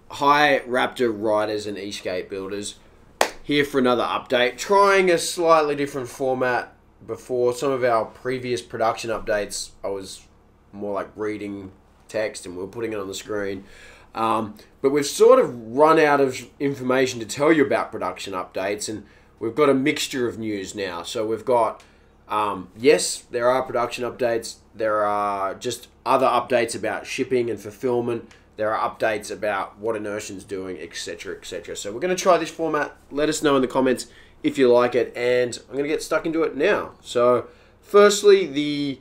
Hi Raptor riders and e-skate builders, here for another update. Trying a slightly different format. Before some of our previous production updates, I was more like reading text and we were putting it on the screen. But we've sort of run out of information to tell you about production updates, and we've got a mixture of news now. So we've got, yes, there are production updates. There are just other updates about shipping and fulfillment. There are updates about what Inertian's doing, etc., etc. So we're going to try this format. Let us know in the comments if you like it, and I'm going to get stuck into it now. So firstly, the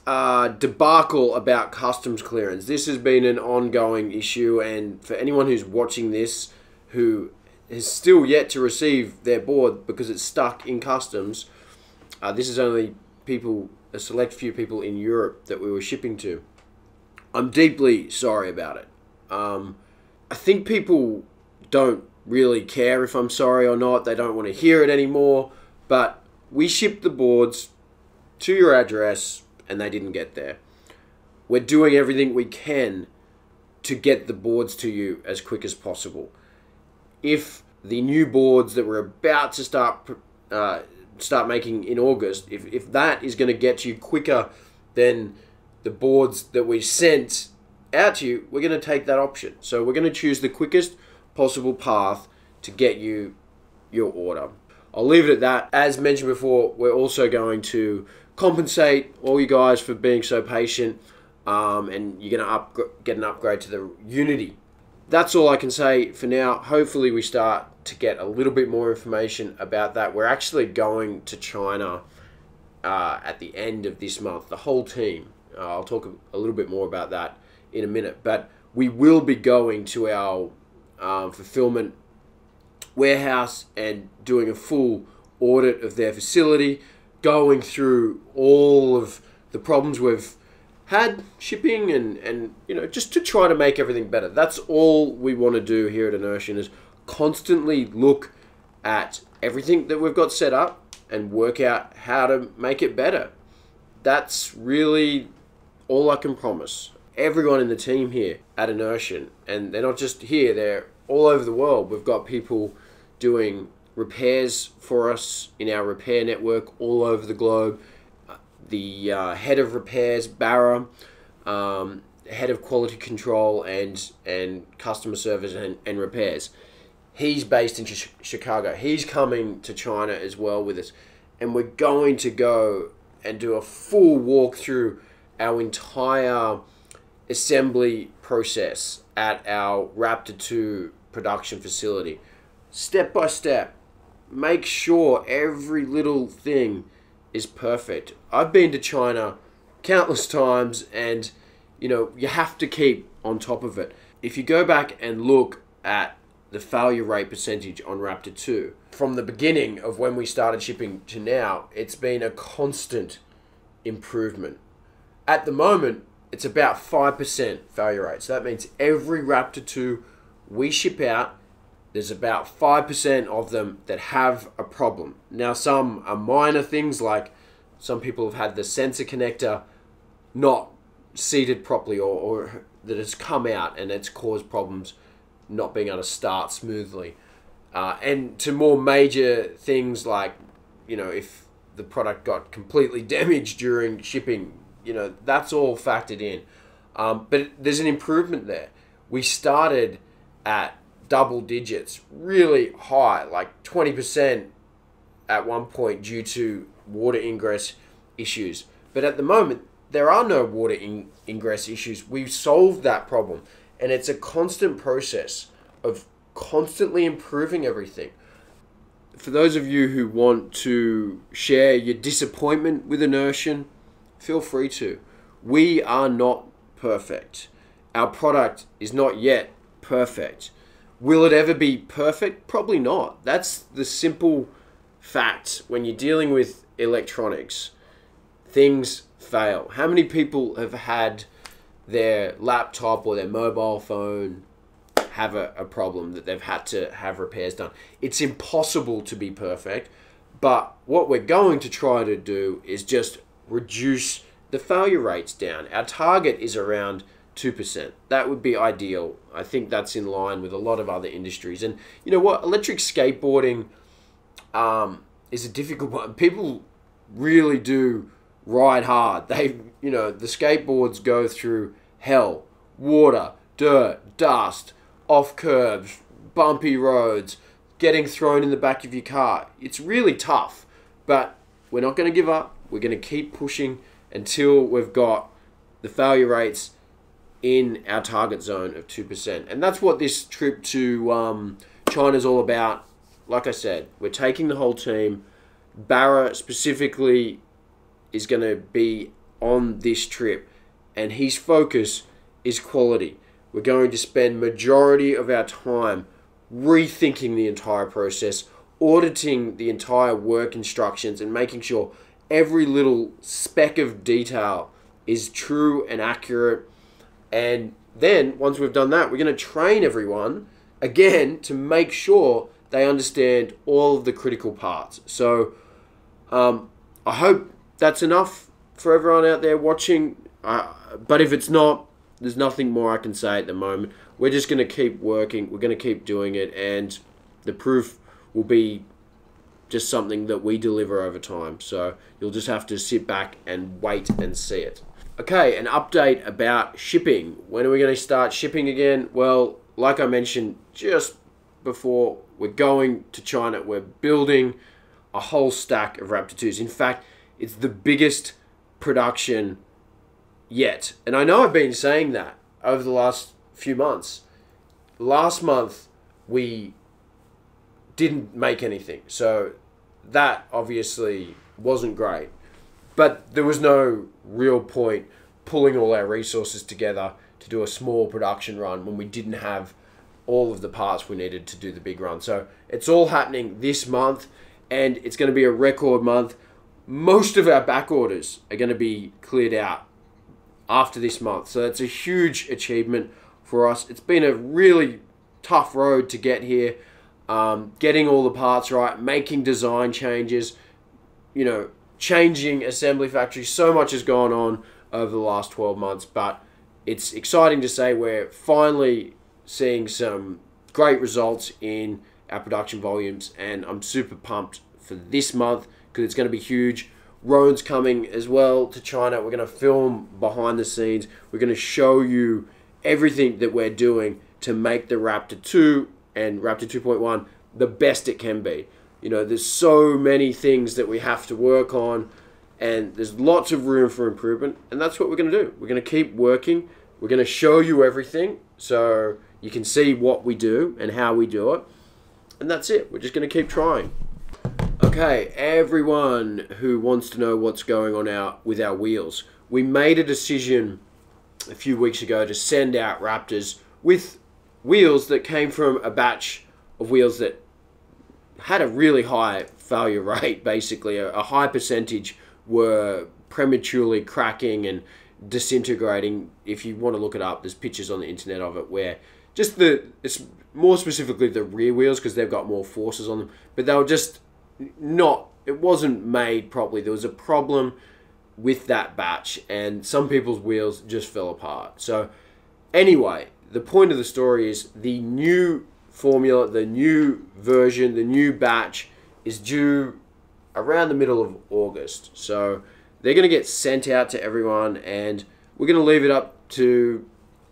debacle about customs clearance. This has been an ongoing issue, and for anyone who's watching this who is still yet to receive their board because it's stuck in customs, this is only a select few people in Europe that we were shipping to. I'm deeply sorry about it. I think people don't really care if I'm sorry or not. They don't want to hear it anymore. But we shipped the boards to your address and they didn't get there. We're doing everything we can to get the boards to you as quick as possible. If the new boards that we're about to start making in August, if that is going to get you quicker than the boards that we sent out to you, we're going to take that option. So we're going to choose the quickest possible path to get you your order. I'll leave it at that. As mentioned before, we're also going to compensate all you guys for being so patient, and you're going to get an upgrade to the Unity. That's all I can say for now. Hopefully we start to get a little bit more information about that. We're actually going to China at the end of this month, the whole team. I'll talk a little bit more about that in a minute, but we will be going to our fulfillment warehouse and doing a full audit of their facility, going through all of the problems we've had shipping and you know, just to try to make everything better. That's all we want to do here at Inertian, is constantly look at everything that we've got set up and work out how to make it better. That's really all I can promise. Everyone in the team here at Inertian, and they're not just here, they're all over the world. We've got people doing repairs for us in our repair network all over the globe. The head of repairs, Barra, head of quality control and customer service and repairs. He's based in Chicago. He's coming to China as well with us. And we're going to go and do a full walkthrough our entire assembly process at our Raptor 2 production facility. Step by step. Make sure every little thing is perfect. I've been to China countless times, and you know, you have to keep on top of it. If you go back and look at the failure rate percentage on Raptor 2, from the beginning of when we started shipping to now, it's been a constant improvement. At the moment, it's about 5% failure rate. So that means every Raptor 2 we ship out, there's about 5% of them that have a problem. Now, some are minor things, like some people have had the sensor connector not seated properly, or that has come out and it's caused problems not being able to start smoothly. And to more major things like, you know, if the product got completely damaged during shipping, you know, that's all factored in. But there's an improvement there. We started at double digits, really high, like 20% at one point due to water ingress issues. But at the moment, there are no water ingress issues. We've solved that problem. And it's a constant process of constantly improving everything. For those of you who want to share your disappointment with Inertian, feel free to. We are not perfect. Our product is not yet perfect. Will it ever be perfect? Probably not. That's the simple fact. When you're dealing with electronics, things fail. How many people have had their laptop or their mobile phone have a problem that they've had to have repairs done? It's impossible to be perfect, but what we're going to try to do is just reduce the failure rates down. Our target is around 2%. That would be ideal. I think that's in line with a lot of other industries. And you know what? Electric skateboarding is a difficult one. People really do ride hard. The skateboards go through hell, water, dirt, dust, off curbs, bumpy roads, getting thrown in the back of your car. It's really tough, but we're not going to give up. We're going to keep pushing until we've got the failure rates in our target zone of 2%. And that's what this trip to China is all about. Like I said, we're taking the whole team. Barra specifically is going to be on this trip, and his focus is quality. We're going to spend majority of our time rethinking the entire process, auditing the entire work instructions, and making sure every little speck of detail is true and accurate. And then once we've done that, we're going to train everyone again to make sure they understand all of the critical parts. So I hope that's enough for everyone out there watching. But if it's not, there's nothing more I can say at the moment. We're just going to keep working. We're going to keep doing it. And the proof will be just something that we deliver over time. So you'll just have to sit back and wait and see it. Okay, an update about shipping. When are we going to start shipping again? Well, like I mentioned just before, we're going to China. We're building a whole stack of Raptor 2s. In fact, it's the biggest production yet. And I know I've been saying that over the last few months. Last month, we didn't make anything. So that obviously wasn't great. But there was no real point pulling all our resources together to do a small production run when we didn't have all of the parts we needed to do the big run. So it's all happening this month, and it's going to be a record month. Most of our back orders are going to be cleared out after this month. So it's a huge achievement for us. It's been a really tough road to get here. Getting all the parts right, making design changes, changing assembly factories. So much has gone on over the last 12 months, but it's exciting to say we're finally seeing some great results in our production volumes, and I'm super pumped for this month because it's going to be huge. Rowan's coming as well to China. We're going to film behind the scenes. We're going to show you everything that we're doing to make the Raptor 2 and Raptor 2.1 the best it can be. There's so many things that we have to work on, and there's lots of room for improvement, and that's what we're going to do. We're going to keep working. We're going to show you everything so you can see what we do and how we do it, and that's it. We're just going to keep trying. Okay, everyone who wants to know what's going on with our wheels, we made a decision a few weeks ago to send out Raptors with wheels that came from a batch of wheels that had a really high failure rate. Basically, a high percentage were prematurely cracking and disintegrating. If you want to look it up, there's pictures on the internet of it where it's more specifically the rear wheels because they've got more forces on them, but they were just it wasn't made properly. There was a problem with that batch, and some people's wheels just fell apart. So anyway, the point of the story is the new formula, the new version, the new batch is due around the middle of August. So they're going to get sent out to everyone, and we're going to leave it up to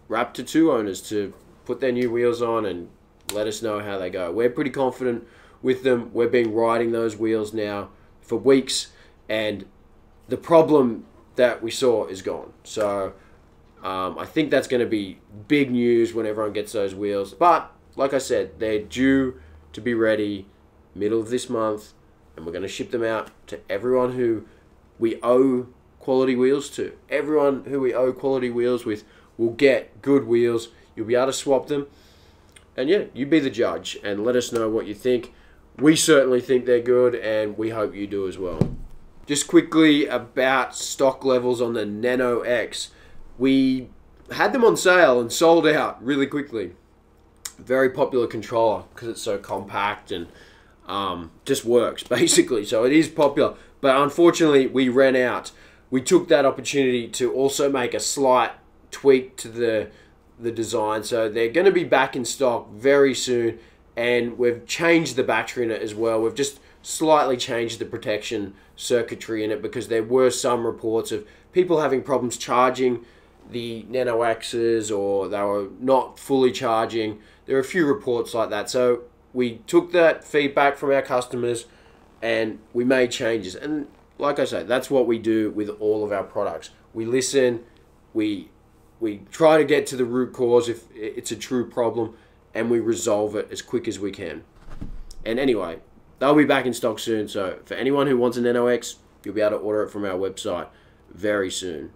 Raptor 2 owners to put their new wheels on and let us know how they go. We're pretty confident with them. We've been riding those wheels now for weeks, and the problem that we saw is gone. So I think that's going to be big news when everyone gets those wheels. But like I said, they're due to be ready middle of this month, and we're going to ship them out to everyone who we owe quality wheels to. Everyone who we owe quality wheels with will get good wheels. You'll be able to swap them. And yeah, you be the judge and let us know what you think. We certainly think they're good, and we hope you do as well. Just quickly about stock levels on the Nano X. We had them on sale and sold out really quickly. Very popular controller because it's so compact and just works basically. So it is popular, but unfortunately we ran out. We took that opportunity to also make a slight tweak to the design. So they're going to be back in stock very soon, and we've changed the battery in it as well. We've just slightly changed the protection circuitry in it because there were some reports of people having problems charging the Nano X's, or they were not fully charging. There are a few reports like that. So we took that feedback from our customers and we made changes. And like I said, that's what we do with all of our products. We listen, we try to get to the root cause if it's a true problem, and we resolve it as quick as we can. And anyway, they'll be back in stock soon. So for anyone who wants a Nano X, you'll be able to order it from our website very soon.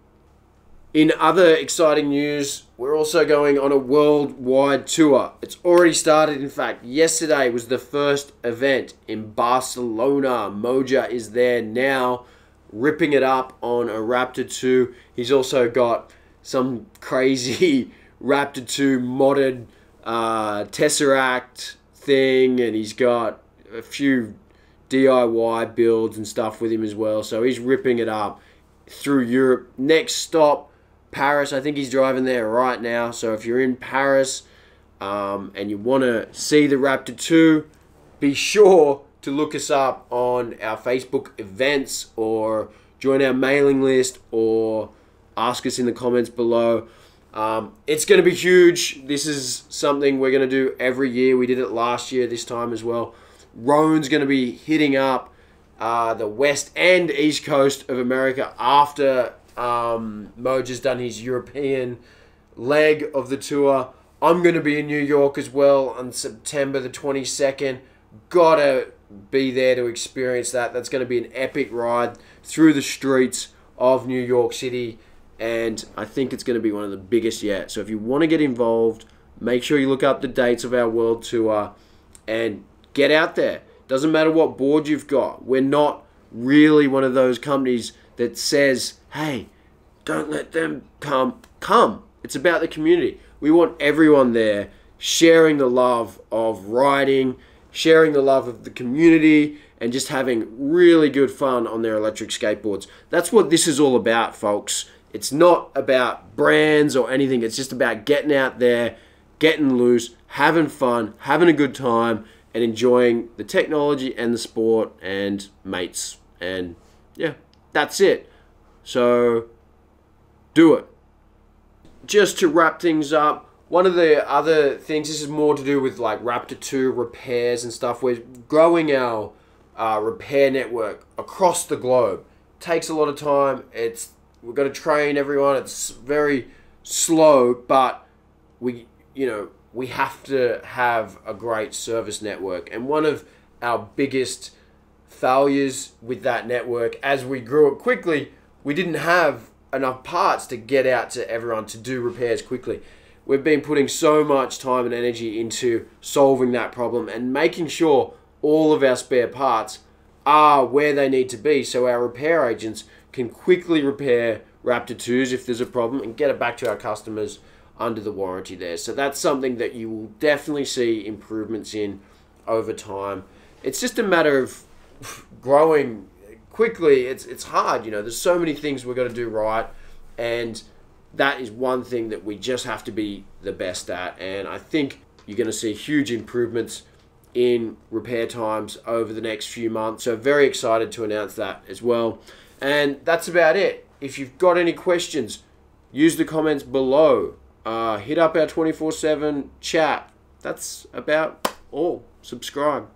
In other exciting news, we're also going on a worldwide tour. It's already started. In fact, yesterday was the first event in Barcelona. Moja is there now, ripping it up on a Raptor 2. He's also got some crazy Raptor 2 modded Tesseract thing, and he's got a few DIY builds and stuff with him as well. So he's ripping it up through Europe. Next stop, Paris. I think he's driving there right now. So if you're in Paris and you want to see the Raptor 2, be sure to look us up on our Facebook events, or join our mailing list, or ask us in the comments below. It's going to be huge. This is something we're going to do every year. We did it last year, this time as well. Roan's going to be hitting up the west and east coast of America after Moja's done his European leg of the tour. I'm going to be in New York as well on September the 22nd. Gotta be there to experience that. That's going to be an epic ride through the streets of New York City, and I think it's going to be one of the biggest yet. So if you want to get involved, make sure you look up the dates of our world tour and get out there. Doesn't matter what board you've got. We're not really one of those companies that says, hey, don't let them come. Come. It's about the community. We want everyone there sharing the love of riding, sharing the love of the community, and just having really good fun on their electric skateboards. That's what this is all about, folks. It's not about brands or anything. It's just about getting out there, getting loose, having fun, having a good time, and enjoying the technology and the sport and mates. And yeah, that's it. So do it. Just to wrap things up, one of the other things, this is more to do with like Raptor 2 repairs and stuff. We're growing our repair network across the globe. Takes a lot of time. We've got to train everyone. It's very slow, but we have to have a great service network. And one of our biggest failures with that network, as we grew it quickly, we didn't have enough parts to get out to everyone to do repairs quickly. We've been putting so much time and energy into solving that problem and making sure all of our spare parts are where they need to be, so our repair agents can quickly repair Raptor 2s if there's a problem and get it back to our customers under the warranty there. So that's something that you will definitely see improvements in over time. It's just a matter of growing quickly. It's hard, there's so many things we've got to do right, and that is one thing that we just have to be the best at. And I think you're going to see huge improvements in repair times over the next few months. So very excited to announce that as well. And that's about it. If you've got any questions, use the comments below. Hit up our 24/7 chat. That's about all. Subscribe.